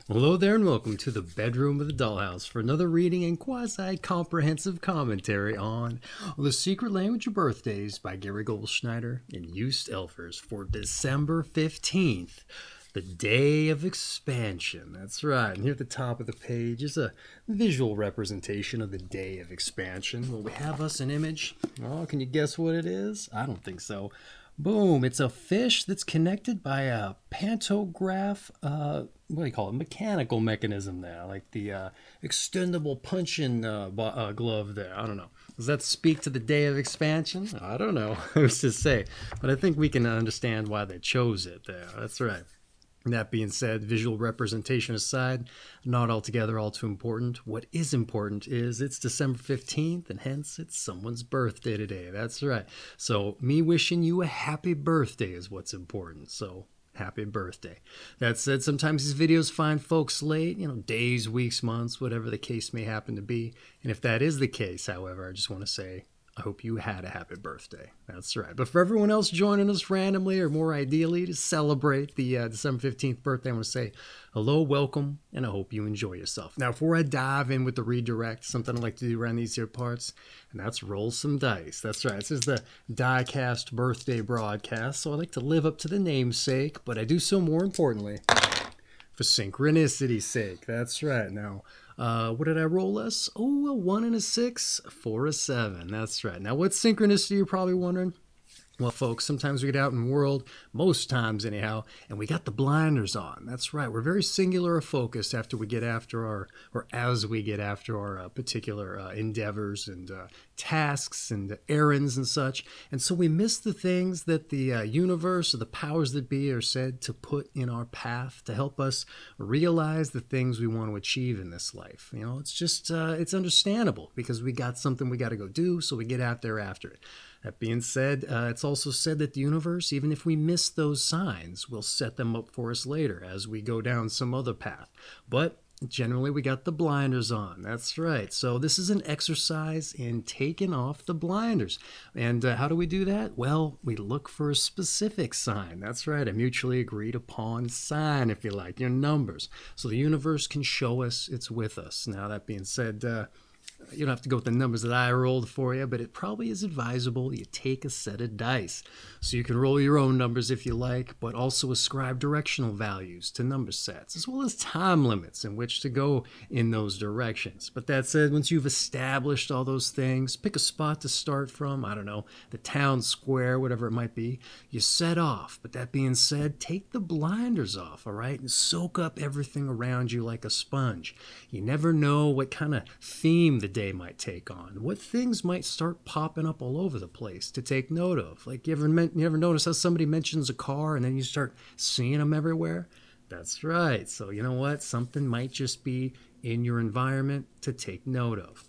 Hello there and welcome to the bedroom of the dollhouse for another reading and quasi-comprehensive commentary on The Secret Language of Birthdays by Gary Goldschneider and Joost Elfers for December 15th, the day of expansion. That's right, and here at the top of the page is a visual representation of the day of expansion. Well, we have us an image. Oh, can you guess what it is? I don't think so. Boom, it's a fish that's connected by a pantograph, what do you call it, mechanical mechanism there, like the extendable punch-in glove there. I don't know. Does that speak to the day of expansion? I don't know. Who's to say? But I think we can understand why they chose it there. That's right. That being said, visual representation aside, not altogether all too important. What is important is it's December 15th, and hence it's someone's birthday today. That's right. So me wishing you a happy birthday is what's important. So happy birthday. That said, sometimes these videos find folks late, days, weeks, months, whatever the case may happen to be. And if that is the case, however, I just want to say, I hope you had a happy birthday. That's right. But for everyone else joining us randomly or more ideally to celebrate the December 15th birthday, I want to say hello, welcome, and I hope you enjoy yourself. Now, before I dive in with the redirect, something I like to do around these here parts, and that's roll some dice. That's right. This is the DykASSt birthday broadcast, so I like to live up to the namesake, but I do so more importantly for synchronicity's sake. That's right. Now, what did I roll us? Oh, a 1 and a 6 for a 7. That's right. Now, what's synchronicity, you're probably wondering? Well, folks, sometimes we get out in the world, most times anyhow, and we got the blinders on. That's right. We're very singular focused after we get after our, or as we get after our particular endeavors and tasks and errands and such. And so we miss the things that the universe or the powers that be are said to put in our path to help us realize the things we want to achieve in this life. It's just, it's understandable because we got something we got to go do, so we get out there after it. That being said, it's also said that the universe, even if we miss those signs, will set them up for us later as we go down some other path. But generally, we got the blinders on. That's right. So this is an exercise in taking off the blinders. And how do we do that? Well, we look for a specific sign. That's right. A mutually agreed upon sign, if you like, your numbers. So the universe can show us it's with us. Now, that being said, you don't have to go with the numbers that I rolled for you, but it probably is advisable you take a set of dice. So you can roll your own numbers if you like, but also ascribe directional values to number sets, as well as time limits in which to go in those directions. But that said, once you've established all those things, pick a spot to start from, I don't know, the town square, whatever it might be, you set off. But that being said, take the blinders off, all right, and soak up everything around you like a sponge. You never know what kind of theme the day might take on, what things might start popping up all over the place to take note of. Like, you ever notice how somebody mentions a car and then you start seeing them everywhere? That's right. So you know what? Something might just be in your environment to take note of.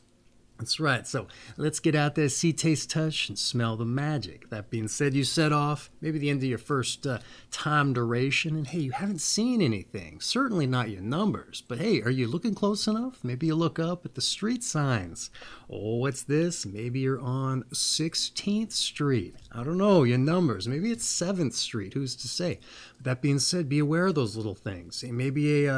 That's right. So let's get out there, see, taste, touch, and smell the magic. That being said, you set off, maybe the end of your first time duration, and hey, you haven't seen anything. Certainly not your numbers, but hey, are you looking close enough? Maybe you look up at the street signs. Oh, what's this? Maybe you're on 16th Street. I don't know, your numbers. Maybe it's 7th Street. Who's to say? But that being said, be aware of those little things. Maybe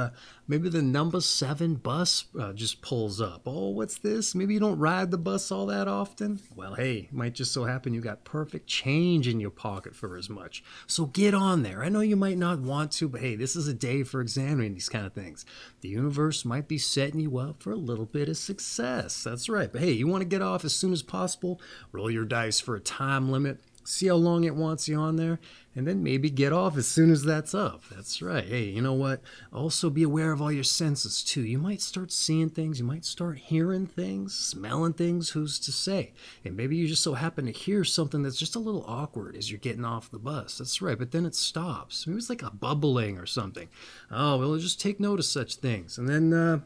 maybe the number 7 bus just pulls up. Oh, what's this? Maybe you don't ride the bus all that often. Well, hey, it might just so happen you got perfect change in your pocket for as much. So get on there. I know you might not want to, but hey, this is a day for examining these kind of things. The universe might be setting you up for a little bit of success. That's right. But hey, you want to get off as soon as possible, roll your dice for a time limit. See how long it wants you on there, and then maybe get off as soon as that's up. That's right. Hey, you know what? Also be aware of all your senses, too. You might start seeing things. You might start hearing things, smelling things. Who's to say? And maybe you just so happen to hear something that's just a little awkward as you're getting off the bus. That's right. But then it stops. Maybe it's like a bubbling or something. Oh, well, just take note of such things. And then,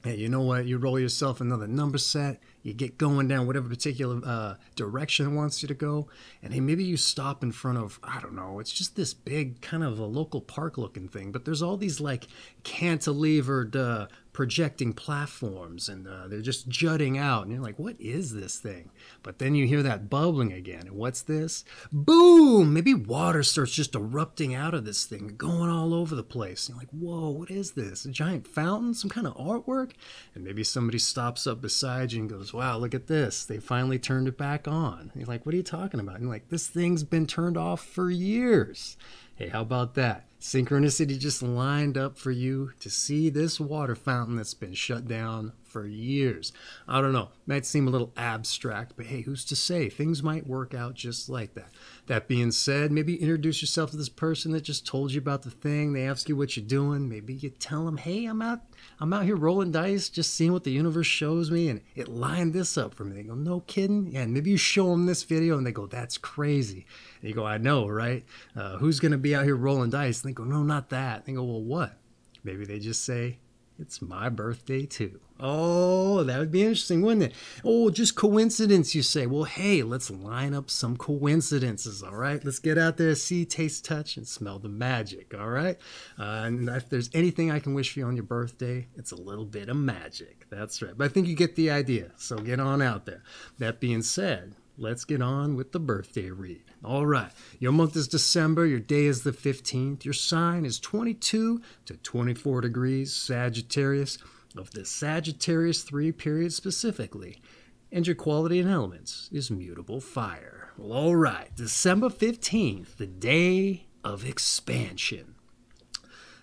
hey, you know what? You roll yourself another number set. you get going down whatever particular direction it wants you to go, and hey, maybe you stop in front of, I don't know, it's just this big kind of a local park looking thing, but there's all these like cantilevered projecting platforms, and they're just jutting out, and you're like, what is this thing? But then you hear that bubbling again, and what's this? Boom! Maybe water starts just erupting out of this thing, going all over the place. And you're like, whoa, what is this? A giant fountain? Some kind of artwork? And maybe somebody stops up beside you and goes, wow, look at this. They finally turned it back on. And you're like, what are you talking about? And you're like, this thing's been turned off for years. Hey, how about that? Synchronicity just lined up for you to see this water fountain that's been shut down for years. I don't know, might seem a little abstract, but hey, who's to say? Things might work out just like that. That being said, maybe introduce yourself to this person that just told you about the thing. They ask you what you're doing. Maybe you tell them, hey, I'm out here rolling dice, just seeing what the universe shows me, and it lined this up for me. They go, no kidding? Yeah, and maybe you show them this video, and they go, that's crazy. And you go, I know, right? Who's going to be out here rolling dice? And they go, no, not that. And they go, well, what? Maybe they just say, it's my birthday too. Oh, that would be interesting, wouldn't it? Oh, just coincidence, you say. Well, hey, let's line up some coincidences, all right? Let's get out there, see, taste, touch, and smell the magic, all right? And if there's anything I can wish for you on your birthday, it's a little bit of magic. That's right. But I think you get the idea, so get on out there. That being said, let's get on with the birthday read. All right, your month is December, your day is the 15th, your sign is 22 to 24 degrees Sagittarius of the Sagittarius III period specifically, and your quality and elements is mutable fire. Well, all right, December 15th, the day of expansion.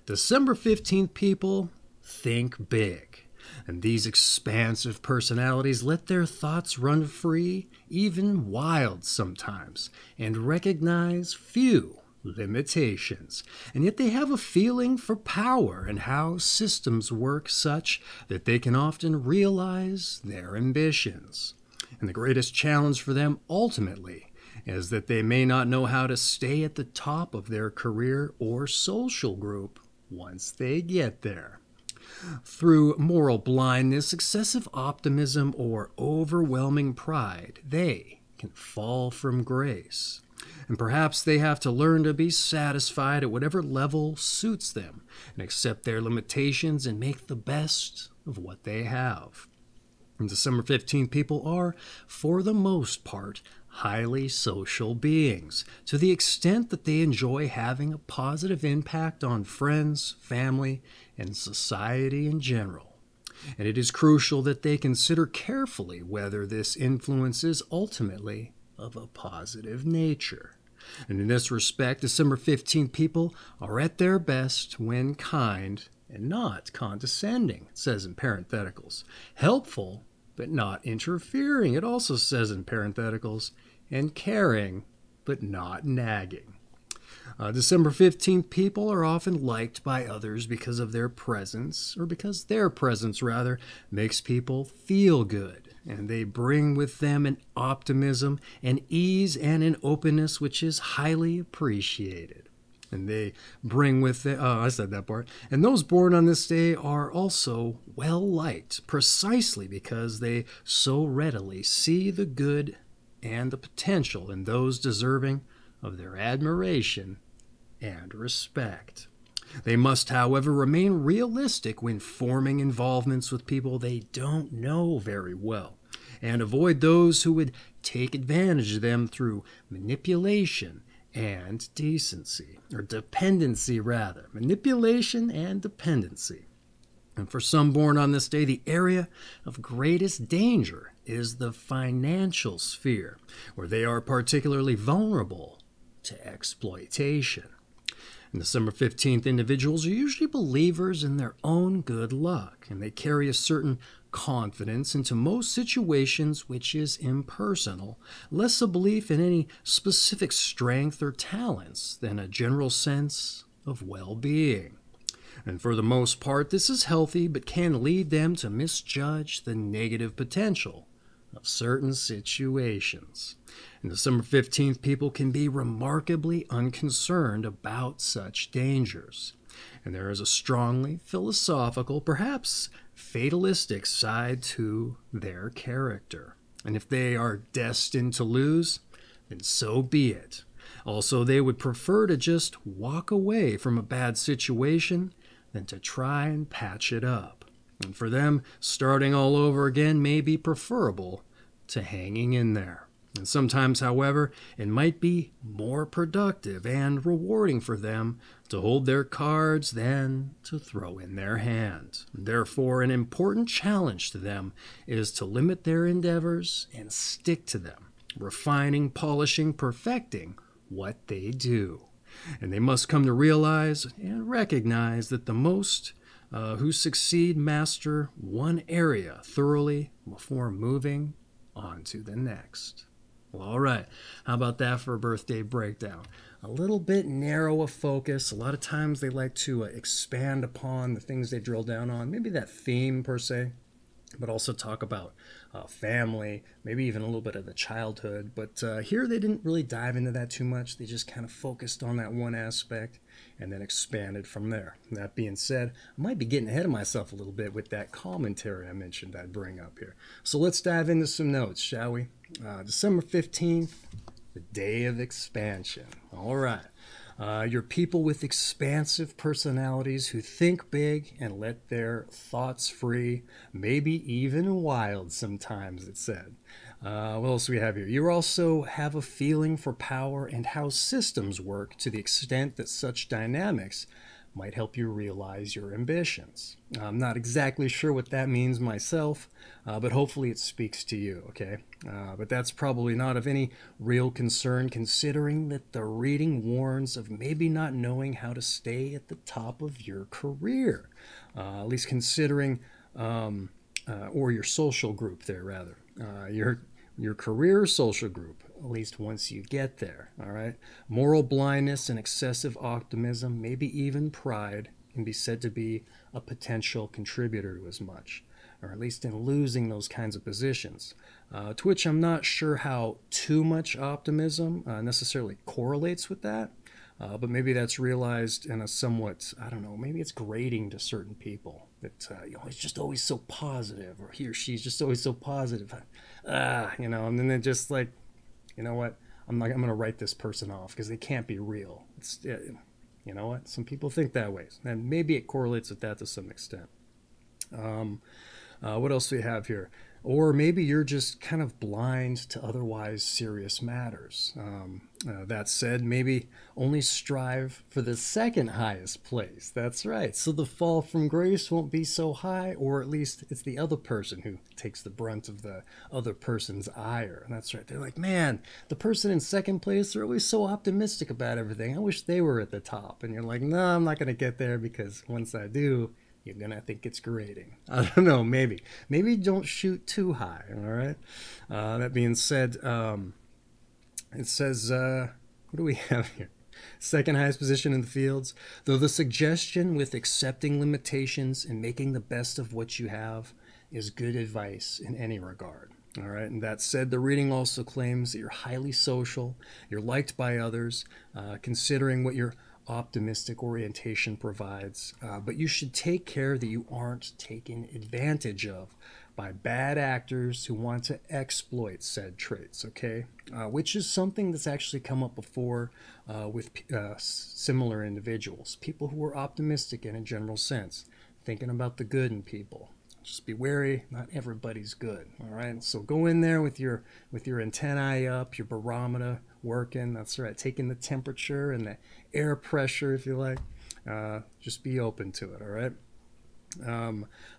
December 15th, people, think big. And these expansive personalities let their thoughts run free, even wild sometimes, and recognize few limitations. And yet they have a feeling for power and how systems work such that they can often realize their ambitions. And the greatest challenge for them ultimately is that they may not know how to stay at the top of their career or social group once they get there. Through moral blindness, excessive optimism, or overwhelming pride, they can fall from grace. And perhaps they have to learn to be satisfied at whatever level suits them and accept their limitations and make the best of what they have. And December 15th people are, for the most part, highly social beings, to the extent that they enjoy having a positive impact on friends, family, and society in general. And it is crucial that they consider carefully whether this influence is ultimately of a positive nature. And in this respect, December 15th people are at their best when kind and not condescending, it says in parentheticals. Helpful, but not interfering, it also says in parentheticals. And caring, but not nagging. December 15th people are often liked by others because of their presence, or because their presence, rather, makes people feel good. And they bring with them an optimism, an ease, and an openness which is highly appreciated. And they bring with them, I said that part. And those born on this day are also well liked, precisely because they so readily see the good and the potential in those deserving of their admiration and respect. They must, however, remain realistic when forming involvements with people they don't know very well, and avoid those who would take advantage of them through manipulation and decency, or dependency rather. Manipulation and dependency. And for some born on this day, the area of greatest danger is the financial sphere, where they are particularly vulnerable to exploitation. And December 15th individuals are usually believers in their own good luck, and they carry a certain confidence into most situations which is impersonal, less a belief in any specific strength or talents than a general sense of well-being. And for the most part, this is healthy, but can lead them to misjudge the negative potential of certain situations. And December 15th, people can be remarkably unconcerned about such dangers. And there is a strongly philosophical, perhaps fatalistic side to their character. And if they are destined to lose, then so be it. Also, they would prefer to just walk away from a bad situation than to try and patch it up. And for them, starting all over again may be preferable to hanging in there. And sometimes, however, it might be more productive and rewarding for them to hold their cards than to throw in their hand. Therefore, an important challenge to them is to limit their endeavors and stick to them, refining, polishing, perfecting what they do. And they must come to realize and recognize that the most who succeed master one area thoroughly before moving on to the next. Well, all right. How about that for a birthday breakdown? A little bit narrow a focus. A lot of times they like to expand upon the things they drill down on, maybe that theme per se, but also talk about family, maybe even a little bit of the childhood. But here they didn't really dive into that too much. They just kind of focused on that one aspect and then expanded from there. That being said, I might be getting ahead of myself a little bit with that commentary I mentioned I'd bring up here. So let's dive into some notes, shall we? December 15th, the day of expansion. All right. You're people with expansive personalities who think big and let their thoughts free, maybe even wild sometimes, it said. What else do we have here? You also have a feeling for power and how systems work to the extent that such dynamics might help you realize your ambitions. I'm not exactly sure what that means myself, but hopefully it speaks to you, okay? But that's probably not of any real concern, considering that the reading warns of maybe not knowing how to stay at the top of your career, at least considering, or your social group there, rather. Your career social group, at least once you get there, all right? Moral blindness and excessive optimism, maybe even pride, can be said to be a potential contributor to as much, or at least in losing those kinds of positions. To which I'm not sure how too much optimism necessarily correlates with that, but maybe that's realized in a somewhat, I don't know, maybe it's grating to certain people that he's just always so positive, or he or she's just always so positive, and then they're just like, you know what, I'm going to write this person off because they can't be real. You know what, some people think that way, and maybe it correlates with that to some extent. What else do we have here? Or maybe you're just kind of blind to otherwise serious matters. That said, maybe only strive for the second highest place. That's right. So the fall from grace won't be so high, or at least it's the other person who takes the brunt of the other person's ire. That's right. They're like, man, the person in second place, they're always so optimistic about everything. I wish they were at the top. And you're like, no, I'm not going to get there because once I do, you're going to think it's grading. I don't know, maybe. Maybe don't shoot too high, all right? That being said, it says, what do we have here? Second highest position in the fields. Though the suggestion with accepting limitations and making the best of what you have is good advice in any regard. All right, and that said, the reading also claims that you're highly social, you're liked by others, considering what your optimistic orientation provides, but you should take care that you aren't taken advantage of by bad actors who want to exploit said traits, okay? Which is something that's actually come up before with similar individuals, people who are optimistic in a general sense, thinking about the good in people. Just be wary, not everybody's good, all right? So go in there with your antennae up, your barometer working, that's right, taking the temperature and the air pressure, if you like. Just be open to it, all right?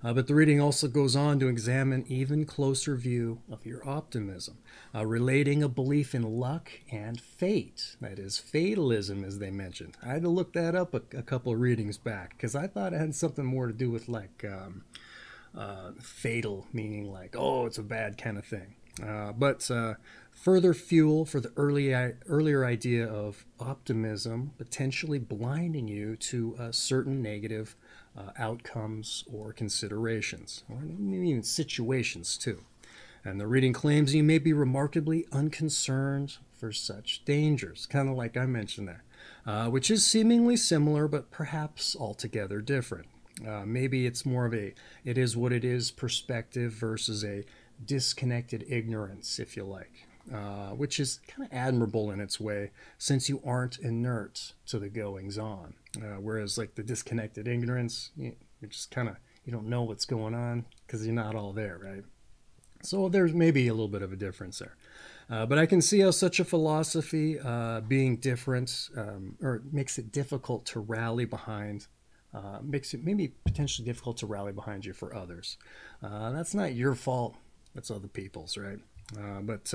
But the reading also goes on to examine even closer view of your optimism, relating a belief in luck and fate. That is fatalism, as they mentioned. I had to look that up a couple of readings back because I thought it had something more to do with like fatal, meaning like, oh, it's a bad kind of thing. But further fuel for the earlier idea of optimism potentially blinding you to certain negative outcomes or considerations, or maybe even situations too. And the reading claims you may be remarkably unconcerned for such dangers, kind of like I mentioned there, which is seemingly similar, but perhaps altogether different. Maybe it's more of a it is what it is perspective versus a disconnected ignorance, if you like, which is kind of admirable in its way since you aren't inert to the goings on. Whereas like the disconnected ignorance, you're just kind of, you don't know what's going on because you're not all there, right? So there's maybe a little bit of a difference there. But I can see how such a philosophy being different or makes it difficult to rally behind, makes it maybe potentially difficult to rally behind you for others. That's not your fault. That's other people's, right? But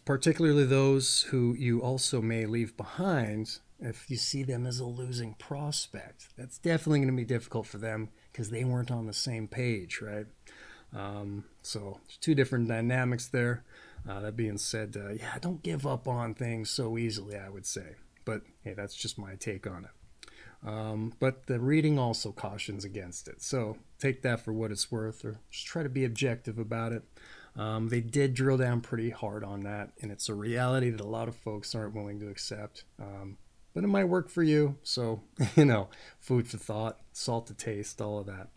particularly those who you also may leave behind if you see them as a losing prospect. That's definitely going to be difficult for them because they weren't on the same page, right? So there's two different dynamics there. That being said, yeah, don't give up on things so easily, I would say. But hey, that's just my take on it. But the reading also cautions against it. So take that for what it's worth, or just try to be objective about it. They did drill down pretty hard on that, and it's a reality that a lot of folks aren't willing to accept. But it might work for you. So, you know, food for thought, salt to taste, all of that.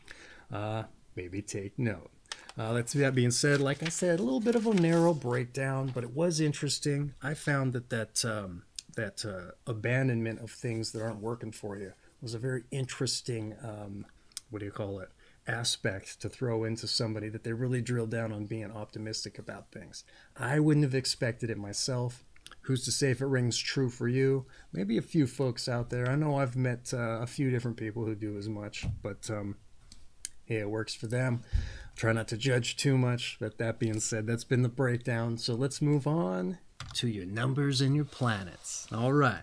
Maybe take note. That being said, like I said, a little bit of a narrow breakdown, but it was interesting. I found that abandonment of things that aren't working for you was a very interesting, aspect to throw into somebody, that they really drilled down on being optimistic about things. I wouldn't have expected it myself. Who's to say if it rings true for you? Maybe a few folks out there. I know I've met a few different people who do as much, but yeah, it works for them. Try not to judge too much. But that being said, that's been the breakdown. So let's move on to your numbers and your planets. All right.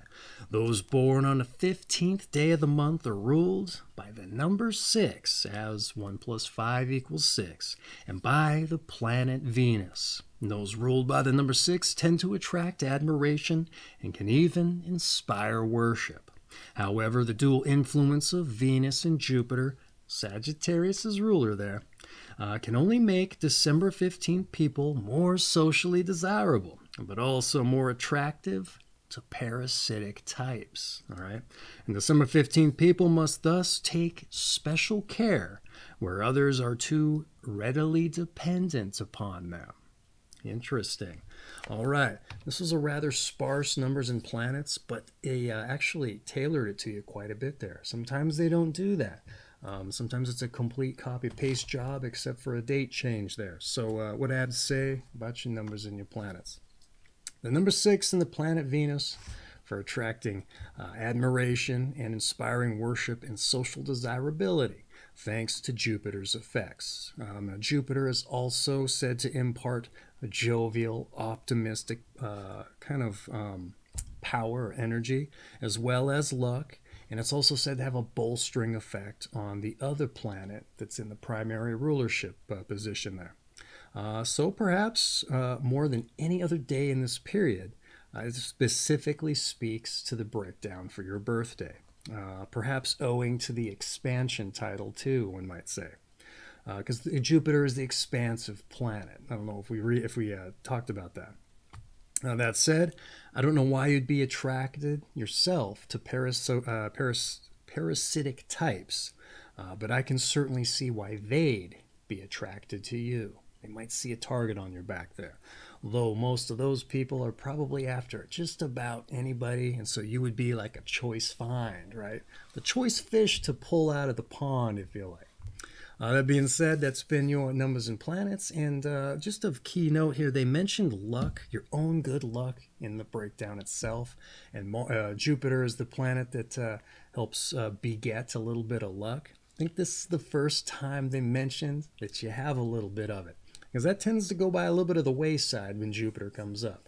Those born on the 15th day of the month are ruled by the number 6, as 1 + 5 = 6, and by the planet Venus. And those ruled by the number 6 tend to attract admiration and can even inspire worship. However, the dual influence of Venus and Jupiter, Sagittarius' ruler there, can only make December 15th people more socially desirable, but also more attractive to parasitic types. All right. And December 15th people must thus take special care where others are too readily dependent upon them. Interesting. All right. This was a rather sparse numbers and planets, but they actually tailored it to you quite a bit there. Sometimes they don't do that. Sometimes it's a complete copy-paste job, except for a date change there. So what I have to say about your numbers and your planets. The number 6 in the planet Venus for attracting admiration and inspiring worship and social desirability, thanks to Jupiter's effects. Now, Jupiter is also said to impart a jovial, optimistic power or energy, as well as luck. And it's also said to have a bolstering effect on the other planet that's in the primary rulership position there. So perhaps more than any other day in this period, it specifically speaks to the breakdown for your birthday. Perhaps owing to the expansion title too, one might say. Because Jupiter is the expansive planet. I don't know if we talked about that. Now, that said, I don't know why you'd be attracted yourself to parasitic types, but I can certainly see why they'd be attracted to you. They might see a target on your back there. Though most of those people are probably after just about anybody, and so you would be like a choice find, right? The choice fish to pull out of the pond, if you like. That being said, that's been your numbers and planets. And just of key note here, they mentioned luck, your own good luck in the breakdown itself. And Jupiter is the planet that helps beget a little bit of luck. I think this is the first time they mentioned that you have a little bit of it, because that tends to go by a little bit of the wayside when Jupiter comes up.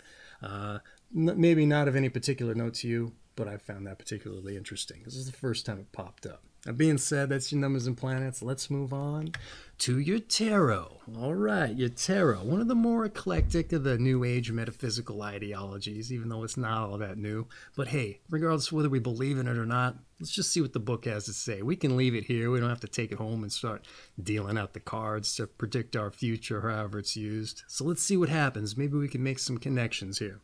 Maybe not of any particular note to you, but I found that particularly interesting. This is the first time it popped up. That being said, that's your numbers and planets. Let's move on to your tarot. All right, your tarot. One of the more eclectic of the New Age metaphysical ideologies, even though it's not all that new. But hey, regardless of whether we believe in it or not, let's just see what the book has to say. We can leave it here. We don't have to take it home and start dealing out the cards to predict our future, however it's used. So let's see what happens. Maybe we can make some connections here.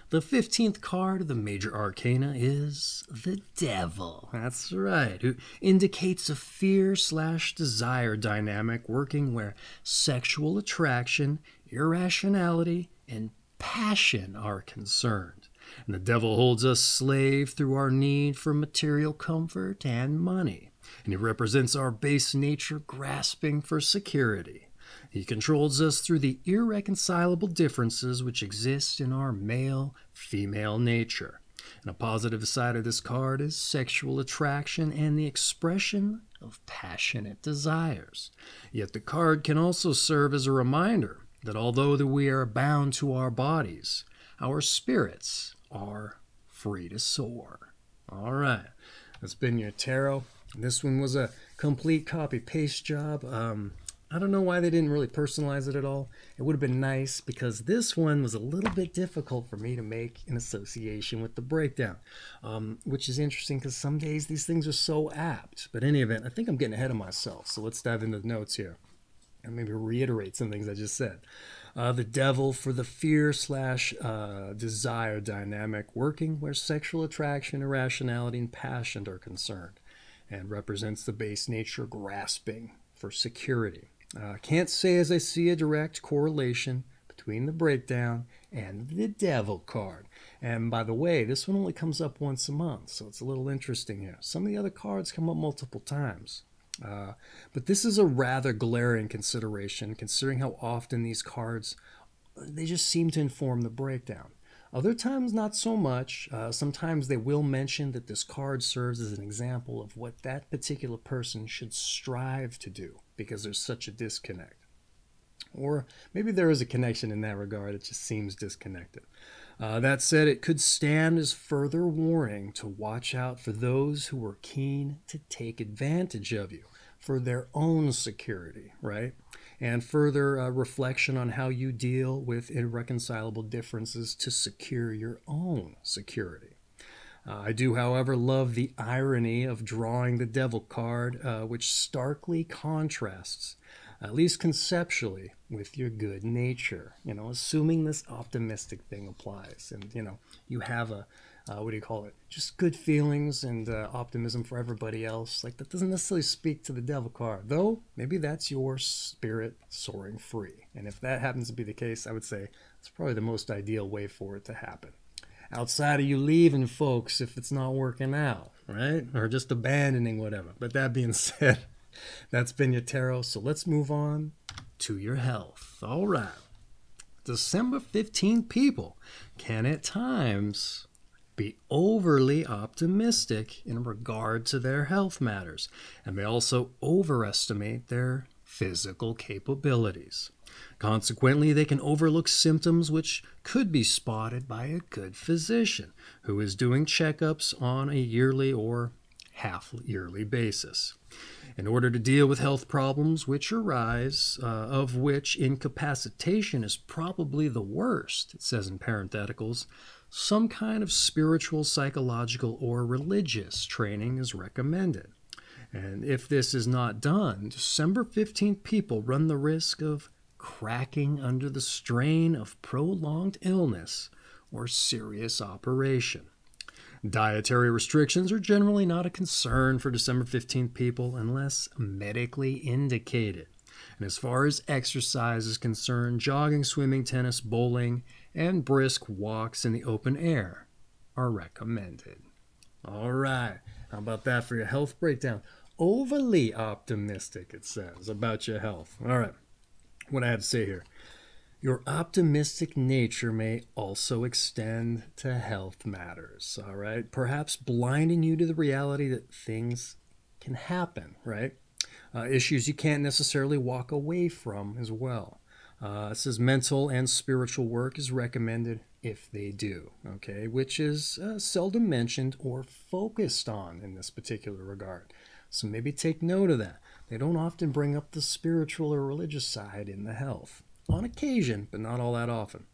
The 15th card of the major arcana is the Devil. That's right, who indicates a fear/desire dynamic working where sexual attraction, irrationality, and passion are concerned. And the Devil holds us slave through our need for material comfort and money. And he represents our base nature grasping for security. He controls us through the irreconcilable differences which exist in our male-female nature. And a positive side of this card is sexual attraction and the expression of passionate desires. Yet the card can also serve as a reminder that although we are bound to our bodies, our spirits are free to soar. All right, that's been your tarot. This one was a complete copy-paste job. I don't know why they didn't really personalize it at all. It would have been nice because this one was a little bit difficult for me to make in association with the breakdown, which is interesting because some days these things are so apt. But in any event, I think I'm getting ahead of myself. So let's dive into the notes here and maybe reiterate some things I just said. The Devil for the fear/desire dynamic working where sexual attraction, irrationality, and passion are concerned, and represents the base nature grasping for security. Can't say as I see a direct correlation between the breakdown and the Devil card. And by the way, this one only comes up once a month, so it's a little interesting here. Some of the other cards come up multiple times. But this is a rather glaring consideration, considering how often these cards, they just seem to inform the breakdown. Other times, not so much. Sometimes they will mention that this card serves as an example of what that particular person should strive to do because there's such a disconnect. Or maybe there is a connection in that regard. It just seems disconnected. That said, it could stand as further warning to watch out for those who are keen to take advantage of you for their own security, right? And further reflection on how you deal with irreconcilable differences to secure your own security. I do, however, love the irony of drawing the Devil card, which starkly contrasts, at least conceptually, with your good nature. You know, assuming this optimistic thing applies, and you have a what do you call it? Just good feelings and optimism for everybody else. Like, that doesn't necessarily speak to the Devil card, though maybe that's your spirit soaring free. And if that happens to be the case, I would say it's probably the most ideal way for it to happen. Outside of you leaving folks if it's not working out, right? Or just abandoning whatever. But that being said, that's been your tarot. So let's move on to your health. All right. December 15 people can at times be overly optimistic in regard to their health matters, and may also overestimate their physical capabilities. Consequently, they can overlook symptoms which could be spotted by a good physician who is doing checkups on a yearly or half-yearly basis. In order to deal with health problems which arise, of which incapacitation is probably the worst, it says in parentheticals, some kind of spiritual, psychological, or religious training is recommended. And if this is not done, December 15th people run the risk of cracking under the strain of prolonged illness or serious operation. Dietary restrictions are generally not a concern for December 15th people unless medically indicated. And as far as exercise is concerned, jogging, swimming, tennis, bowling, and brisk walks in the open air are recommended. All right, how about that for your health breakdown? Overly optimistic, it says, about your health. All right, what I have to say here. Your optimistic nature may also extend to health matters, all right? Perhaps blinding you to the reality that things can happen, right? Issues you can't necessarily walk away from as well. It says mental and spiritual work is recommended if they do, okay, which is seldom mentioned or focused on in this particular regard. So maybe take note of that. They don't often bring up the spiritual or religious side in the health. On occasion, but not all that often.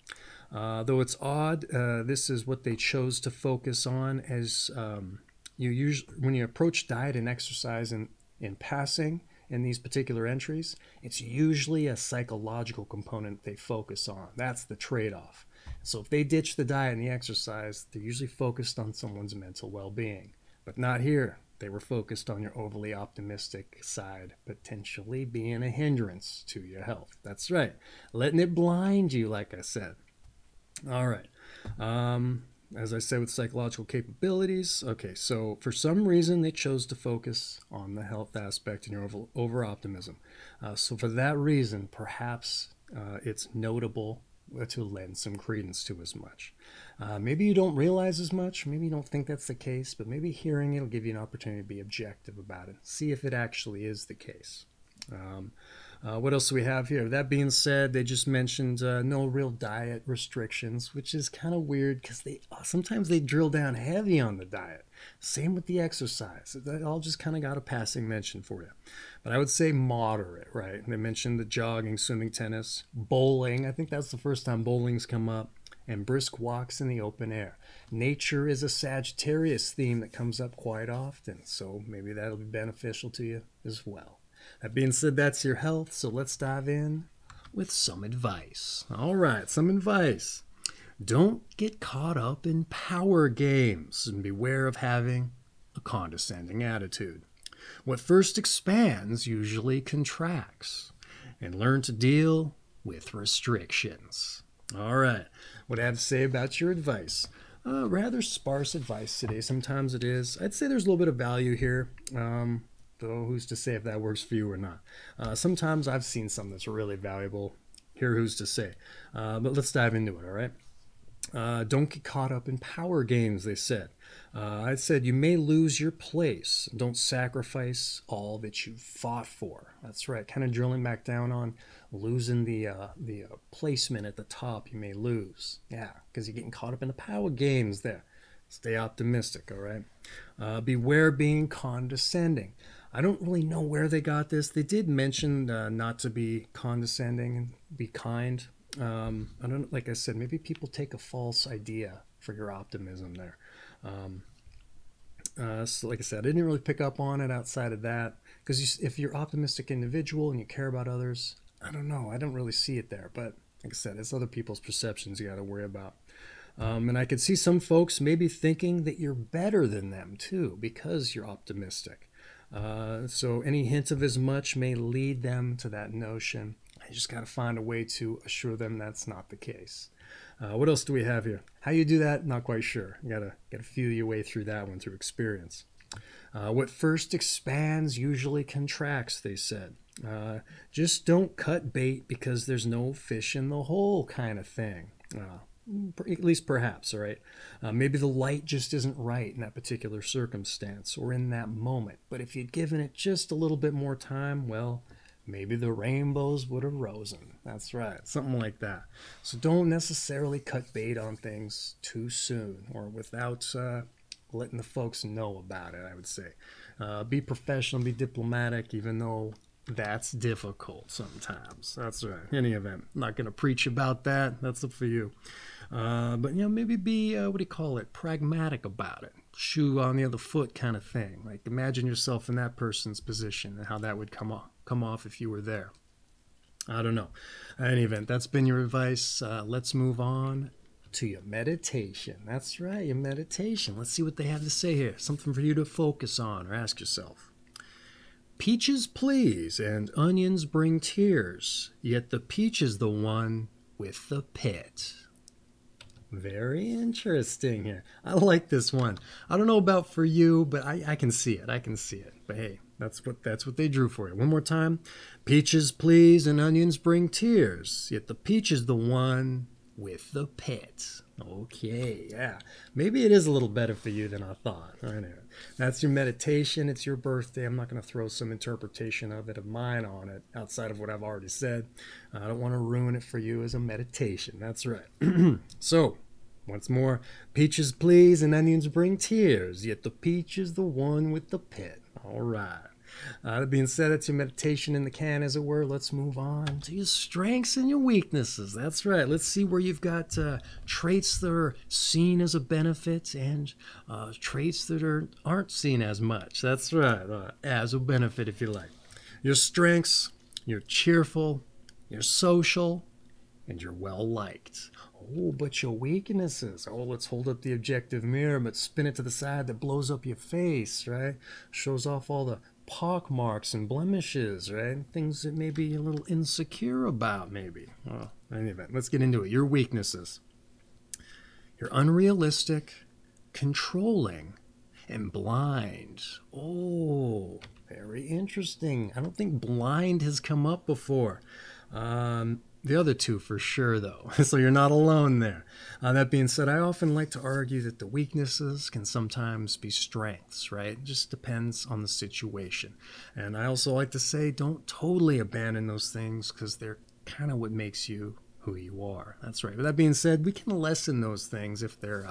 Though it's odd, this is what they chose to focus on as when you approach diet and exercise in passing in these particular entries, it's usually a psychological component they focus on. That's the trade-off. So if they ditch the diet and the exercise, they're usually focused on someone's mental well-being. But not here. They were focused on your overly optimistic side, potentially being a hindrance to your health. That's right. Letting it blind you, like I said. All right. As I said, with psychological capabilities. Okay, so for some reason, they chose to focus on the health aspect and your over-optimism. So for that reason, perhaps it's notable to lend some credence to as much. Maybe you don't realize as much. Maybe you don't think that's the case, but maybe hearing it will give you an opportunity to be objective about it. See if it actually is the case. What else do we have here? That being said, they just mentioned no real diet restrictions, which is kind of weird because sometimes they drill down heavy on the diet. Same with the exercise. That all just kind of got a passing mention for you. But I would say moderate, right? They mentioned the jogging, swimming, tennis, bowling. I think that's the first time bowling's come up. And brisk walks in the open air. Nature is a Sagittarius theme that comes up quite often, so maybe that'll be beneficial to you as well. That being said, that's your health, so let's dive in with some advice. All right, some advice. Don't get caught up in power games and beware of having a condescending attitude. What first expands usually contracts, and learn to deal with restrictions. All right, what I have to say about your advice. Rather sparse advice today. Sometimes it is. I'd say there's a little bit of value here. Though who's to say if that works for you or not. Sometimes I've seen something that's really valuable. Here, who's to say? But let's dive into it, all right? Don't get caught up in power games, they said. I said you may lose your place. Don't sacrifice all that you fought for. That's right, kind of drilling back down on losing the placement at the top you may lose. Yeah, because you're getting caught up in the power games there. Stay optimistic, all right? Beware being condescending. I don't really know where they got this. They did mention not to be condescending and be kind. I don't, like I said, maybe people take a false idea for your optimism there. So like I said, I didn't really pick up on it outside of that because if you're an optimistic individual and you care about others, I don't know. I don't really see it there. But like I said, it's other people's perceptions you got to worry about. And I could see some folks maybe thinking that you're better than them too because you're optimistic. So any hint of as much may lead them to that notion. You just got to find a way to assure them that's not the case. What else do we have here? How you do that? Not quite sure. You gotta feel your way through that one through experience. What first expands usually contracts, they said. Just don't cut bait because there's no fish in the hole kind of thing. At least perhaps, all right? Maybe the light just isn't right in that particular circumstance or in that moment. But if you'd given it just a little bit more time, well, maybe the rainbows would have risen. That's right, something like that. So don't necessarily cut bait on things too soon or without letting the folks know about it, I would say. Be professional, be diplomatic, even though that's difficult sometimes. That's right. In any event, I'm not going to preach about that. That's up for you. But, maybe be, pragmatic about it. Shoe on the other foot kind of thing. Like, imagine yourself in that person's position and how that would come off if you were there. I don't know. In any event, that's been your advice. Let's move on to your meditation. That's right, your meditation. Let's see what they have to say here. Something for you to focus on or ask yourself. Peaches please and onions bring tears, yet the peach is the one with the pit. Very interesting here. I like this one. I don't know about for you, but I can see it. I can see it. But hey, that's what they drew for you. One more time. Peaches please and onions bring tears, yet the peach is the one with the pit. Okay, yeah. Maybe it is a little better for you than I thought. I know. That's your meditation. It's your birthday. I'm not going to throw some interpretation of mine on it outside of what I've already said. I don't want to ruin it for you as a meditation. That's right. So, Once more, peaches please and onions bring tears, yet the peach is the one with the pit. All right. That being said, that's your meditation in the can, as it were. Let's move on to your strengths and your weaknesses. That's right. Let's see where you've got traits that are seen as a benefit and traits that aren't seen as much. That's right. As a benefit, if you like. Your strengths, you're cheerful, you're social, and you're well-liked. Oh, but your weaknesses. Oh, let's hold up the objective mirror, but spin it to the side that blows up your face, right? Shows off all the pock marks and blemishes, right? Things that maybe you're a little insecure about, maybe. Well, in any event, let's get into it. Your weaknesses. You're unrealistic, controlling, and blind. Oh, very interesting. I don't think blind has come up before. The other two for sure, though. So you're not alone there. That being said, I often like to argue that the weaknesses can sometimes be strengths, right? It just depends on the situation. And I also like to say don't totally abandon those things because they're kind of what makes you who you are. That's right. But that being said, we can lessen those things if they're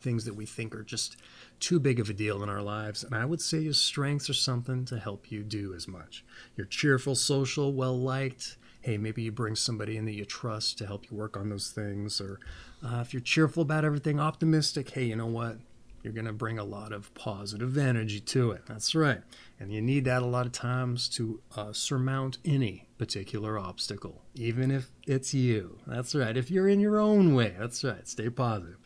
things that we think are just too big of a deal in our lives. And I would say your strengths are something to help you do as much. You're cheerful, social, well-liked. Hey, maybe you bring somebody in that you trust to help you work on those things. Or if you're cheerful about everything, optimistic, hey, you know what? You're going to bring a lot of positive energy to it. That's right. And you need that a lot of times to surmount any particular obstacle, even if it's you. That's right. If you're in your own way, that's right. Stay positive.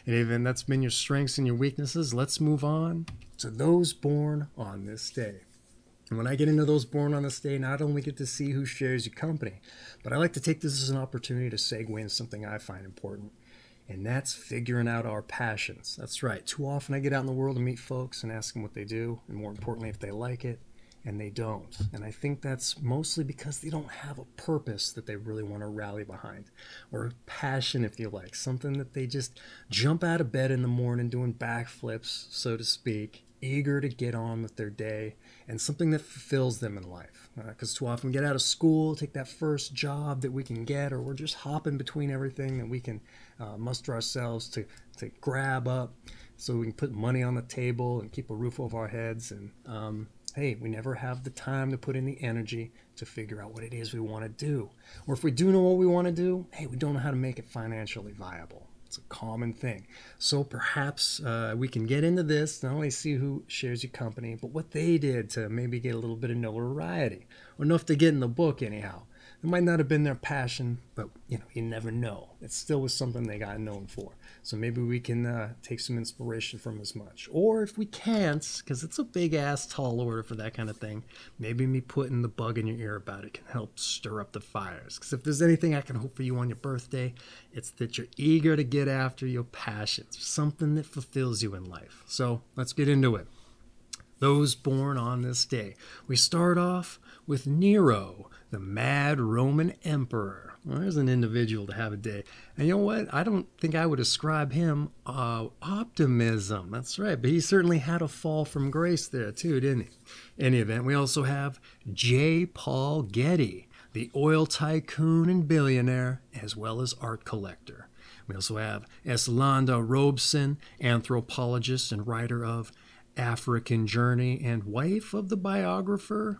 And even that's been your strengths and your weaknesses. Let's move on to those born on this day. And when I get into those born on this day, not only get to see who shares your company, but I like to take this as an opportunity to segue into something I find important, and that's figuring out our passions. That's right. Too often I get out in the world and meet folks and ask them what they do, and more importantly, if they like it, and they don't. And I think that's mostly because they don't have a purpose that they really want to rally behind, or a passion, if you like, something that they just jump out of bed in the morning doing backflips, so to speak, eager to get on with their day, and something that fulfills them in life. Because too often we get out of school, take that first job that we can get, or we're just hopping between everything that we can muster ourselves to grab up so we can put money on the table and keep a roof over our heads. And hey, we never have the time to put in the energy to figure out what it is we want to do. Or if we do know what we want to do, hey, we don't know how to make it financially viable. It's a common thing. So perhaps we can get into this, not only see who shares your company, but what they did to maybe get a little bit of notoriety, or enough to get in the book anyhow. It might not have been their passion, but you never know. It still was something they got known for. So maybe we can take some inspiration from as much. Or if we can't, because it's a big-ass tall order for that kind of thing, maybe me putting the bug in your ear about it can help stir up the fires. Because if there's anything I can hope for you on your birthday, it's that you're eager to get after your passions, something that fulfills you in life. So let's get into it. Those born on this day. We start off with Nero, the mad Roman emperor. Well, there's an individual to have a day. And you know what? I don't think I would ascribe him optimism. That's right. But he certainly had a fall from grace there too, didn't he? In any event, we also have J. Paul Getty, the oil tycoon and billionaire, as well as art collector. We also have Eslanda Robeson, anthropologist and writer of African Journey and wife of the biographer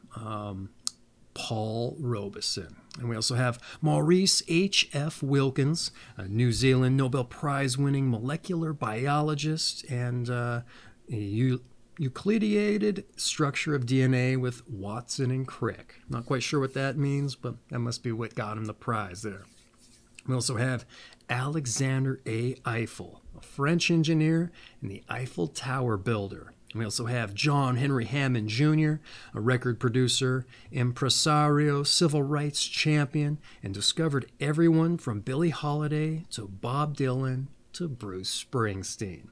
Paul Robeson. And we also have Maurice H.F. Wilkins, a New Zealand Nobel Prize-winning molecular biologist and Euclideated structure of DNA with Watson and Crick. Not quite sure what that means, but that must be what got him the prize there. We also have Alexander A. Eiffel, a French engineer and the Eiffel Tower builder. We also have John Henry Hammond Jr., a record producer, impresario, civil rights champion, and discovered everyone from Billie Holiday to Bob Dylan to Bruce Springsteen.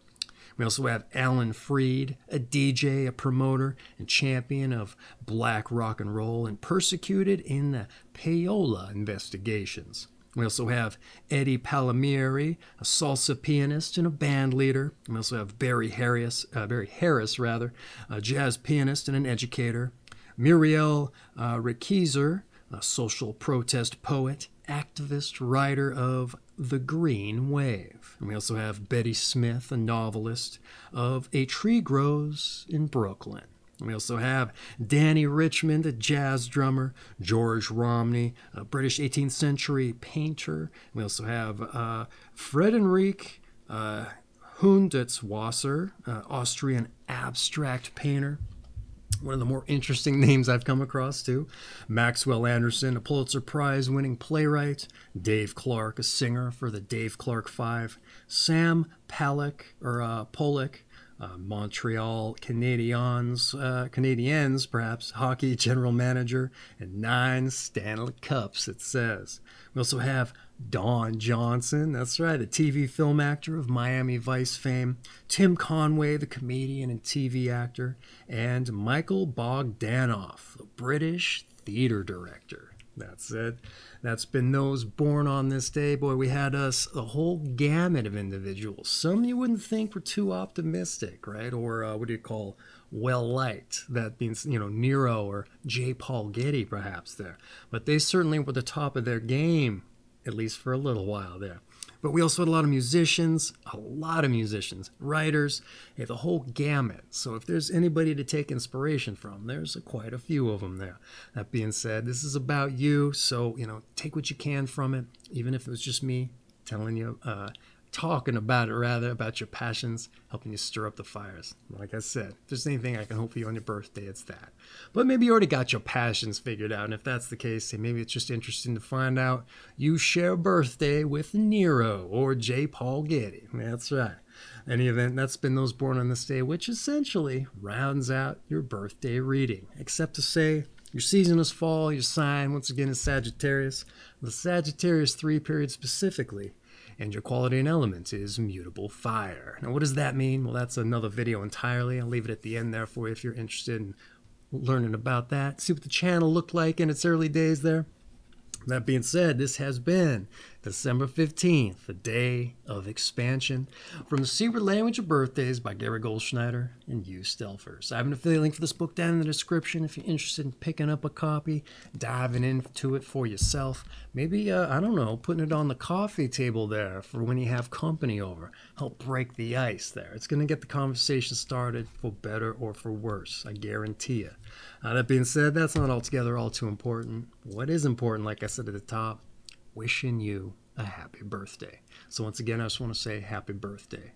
We also have Alan Freed, a DJ, a promoter, and champion of black rock and roll, and persecuted in the Payola investigations. We also have Eddie Palmieri, a salsa pianist and a band leader. We also have Barry Harris, a jazz pianist and an educator. Muriel Rickezer, a social protest poet, activist writer of The Green Wave. And we also have Betty Smith, a novelist of A Tree Grows in Brooklyn. We also have Danny Richmond, a jazz drummer, George Romney, a British 18th century painter. We also have Friedrich Hundertswasser, Austrian abstract painter. One of the more interesting names I've come across, too. Maxwell Anderson, a Pulitzer Prize-winning playwright. Dave Clark, a singer for the Dave Clark Five. Sam Pollock, Montreal Canadiens, perhaps, hockey general manager, and 9 Stanley Cups, it says. We also have Don Johnson, that's right, the TV film actor of Miami Vice fame, Tim Conway, the comedian and TV actor, and Michael Bogdanoff, the British theater director. That's it. That's been those born on this day. Boy, we had us a whole gamut of individuals. Some you wouldn't think were too optimistic, right? Or what do you call well-liked? That means, Nero or J. Paul Getty, perhaps, there. But they certainly were the top of their game, at least for a little while there. But we also had a lot of musicians, writers, the whole gamut. So if there's anybody to take inspiration from, there's quite a few of them there. That being said, this is about you, so, take what you can from it, even if it was just me telling you, talking about it, rather, about your passions, helping you stir up the fires. Like I said, if there's anything I can hope for you on your birthday, it's that. But maybe you already got your passions figured out, and if that's the case, maybe it's just interesting to find out you share a birthday with Nero or J. Paul Getty. That's right. Any event, that's been those born on this day, which essentially rounds out your birthday reading. Except to say, your season is fall, your sign, once again, is Sagittarius. The Sagittarius III period specifically. And your quality and element is mutable fire. Now, what does that mean? Well, that's another video entirely. I'll leave it at the end there for you if you're interested in learning about that. See what the channel looked like in its early days there. That being said, this has been December 15th, the day of expansion, from The Secret Language of Birthdays by Gary Goldschneider and Used Elfers. I have an affiliate link for this book down in the description if you're interested in picking up a copy, diving into it for yourself. Maybe, I don't know, putting it on the coffee table there for when you have company over. Help break the ice there. It's going to get the conversation started for better or for worse, I guarantee you. That being said, that's not altogether all too important. What is important, like I said at the top, wishing you a happy birthday. So once again, I just want to say happy birthday.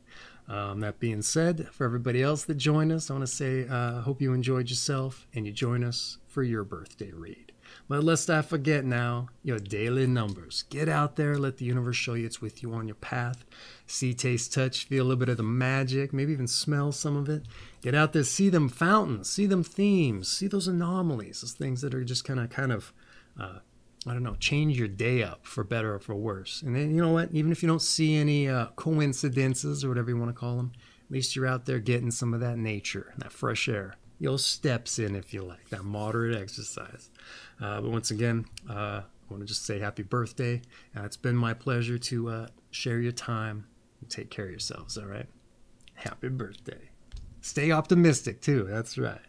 That being said, for everybody else that joined us, I want to say hope you enjoyed yourself and you join us for your birthday read. But lest I forget now, your daily numbers. Get out there, let the universe show you it's with you on your path. See, taste, touch, feel a little bit of the magic, maybe even smell some of it. Get out there, see them fountains, see them themes, see those anomalies, those things that are just kind of I don't know, change your day up for better or for worse. And then, you know what, even if you don't see any coincidences or whatever you want to call them, at least you're out there getting some of that nature, that fresh air. Your steps in, if you like, that moderate exercise. But once again, I want to just say happy birthday. It's been my pleasure to share your time and take care of yourselves, all right? Happy birthday. Stay optimistic, too. That's right.